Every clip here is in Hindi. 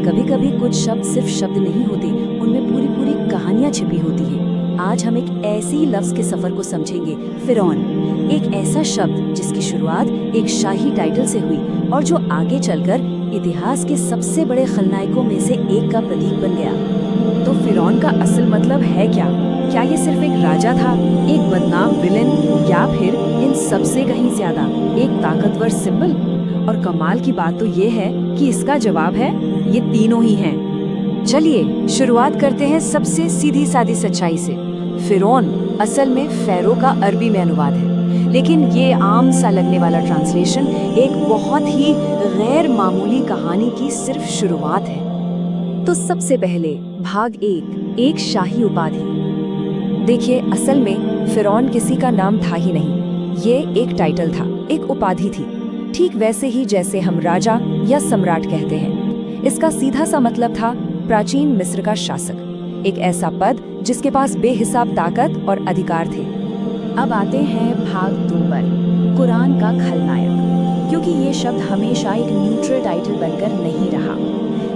कभी कभी कुछ शब्द सिर्फ शब्द नहीं होते, उनमें पूरी पूरी कहानियां छिपी होती हैं। आज हम एक ऐसी ही लफ्ज के सफर को समझेंगे, फिरौन। एक ऐसा शब्द जिसकी शुरुआत एक शाही टाइटल से हुई और जो आगे चलकर इतिहास के सबसे बड़े खलनायकों में से एक का प्रतीक बन गया। तो फिरौन का असल मतलब है क्या? क्या ये सिर्फ एक राजा था, एक बदनाम विलेन, या फिर इन सबसे कहीं ज्यादा एक ताकतवर सिंबल? और कमाल की बात तो ये है कि इसका जवाब है ये तीनों ही हैं। चलिए शुरुआत करते हैं सबसे सीधी सादी सच्चाई से। फिरौन असल में फैरो का अरबी में अनुवाद है, लेकिन ये आम सा लगने वाला ट्रांसलेशन एक बहुत ही गैर मामूली कहानी की सिर्फ शुरुआत है। तो सबसे पहले भाग एक शाही उपाधि। देखिए, असल में फिरौन किसी का नाम था ही नहीं, ये एक टाइटल था, एक उपाधि थी, ठीक वैसे ही जैसे हम राजा या सम्राट कहते हैं। इसका सीधा सा मतलब था प्राचीन मिस्र का शासक, एक ऐसा पद जिसके पास बेहिसाब ताकत और अधिकार थे। अब आते हैं भाग 2 पर, कुरान का खलनायक। क्योंकि ये शब्द हमेशा एक न्यूट्रल टाइटल बनकर नहीं रहा,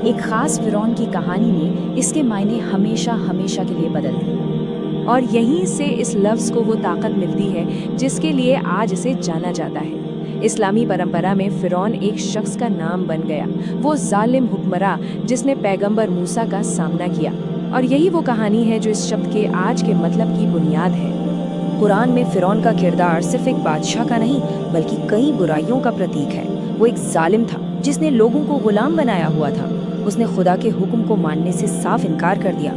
एक खास फिरौन की कहानी ने इसके मायने हमेशा हमेशा के लिए बदल दिए। और यहीं से इस लफ्ज़ को वो ताकत मिलती है जिसके लिए आज इसे जाना जाता है। इस्लामी परंपरा में फिरौन एक शख्स का नाम बन गया, वो जालिम हुक्मरां जिसने पैगंबर मूसा का सामना किया। और यही वो कहानी है जो इस शब्द के आज के मतलब की बुनियाद है। कुरान में फिरौन का किरदार सिर्फ एक बादशाह का नहीं, बल्कि कई बुराइयों का प्रतीक है। वो एक जालिम था जिसने लोगों को गुलाम बनाया हुआ था। उसने खुदा के हुक्म को मानने से साफ इनकार कर दिया।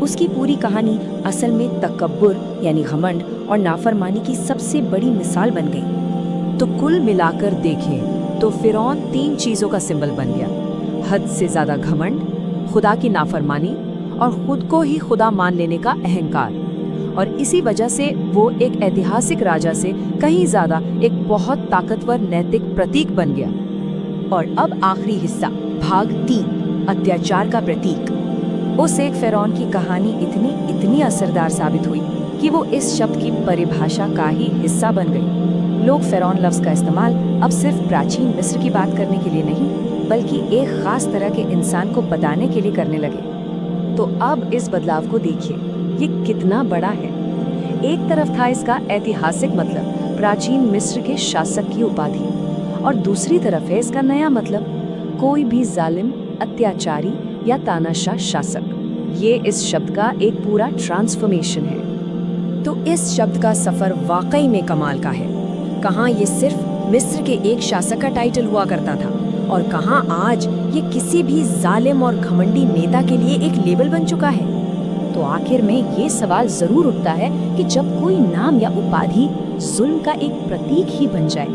उसकी पूरी कहानी असल में तकब्बुर यानी घमंड और नाफरमानी की सबसे बड़ी मिसाल बन गई। तो कुल मिलाकर देखें तो फिरौन 3 चीज़ों का सिंबल बन गया: हद से ज़्यादा घमंड, खुदा की नाफरमानी और खुद को ही खुदा मान लेने का अहंकार। और इसी वजह से वो एक ऐतिहासिक राजा से कहीं ज़्यादा एक बहुत ताकतवर नैतिक प्रतीक बन गया। और अब आखिरी हिस्सा, भाग 3, अत्याचार का प्रतीक। उस एक फिरौन की कहानी इतनी असरदार साबित हुई कि वो इस शब्द की परिभाषा का ही हिस्सा बन गई। लोग फिरौन लफ्ज़ का इस्तेमाल अब सिर्फ प्राचीन मिस्र की बात करने के लिए नहीं, बल्कि एक खास तरह के इंसान को बताने के लिए करने लगे। तो अब इस बदलाव को देखिए, ये कितना बड़ा है। एक तरफ था इसका ऐतिहासिक मतलब, प्राचीन मिस्र के शासक की उपाधि, और दूसरी तरफ है इसका नया मतलब, कोई भी जालिम, अत्याचारी या तानाशाह शासक। ये इस शब्द का एक पूरा ट्रांसफॉर्मेशन है। तो इस शब्द का सफर वाकई में कमाल का है। कहाँ ये सिर्फ मिस्र के एक शासक का टाइटल हुआ करता था, और कहाँ आज ये किसी भी जालिम और घमंडी नेता के लिए एक लेबल बन चुका है। तो आखिर में ये सवाल जरूर उठता है कि जब कोई नाम या उपाधि जुल्म का एक प्रतीक ही बन जाए,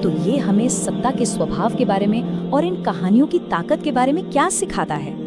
तो ये हमें सत्ता के स्वभाव के बारे में और इन कहानियों की ताकत के बारे में क्या सिखाता है?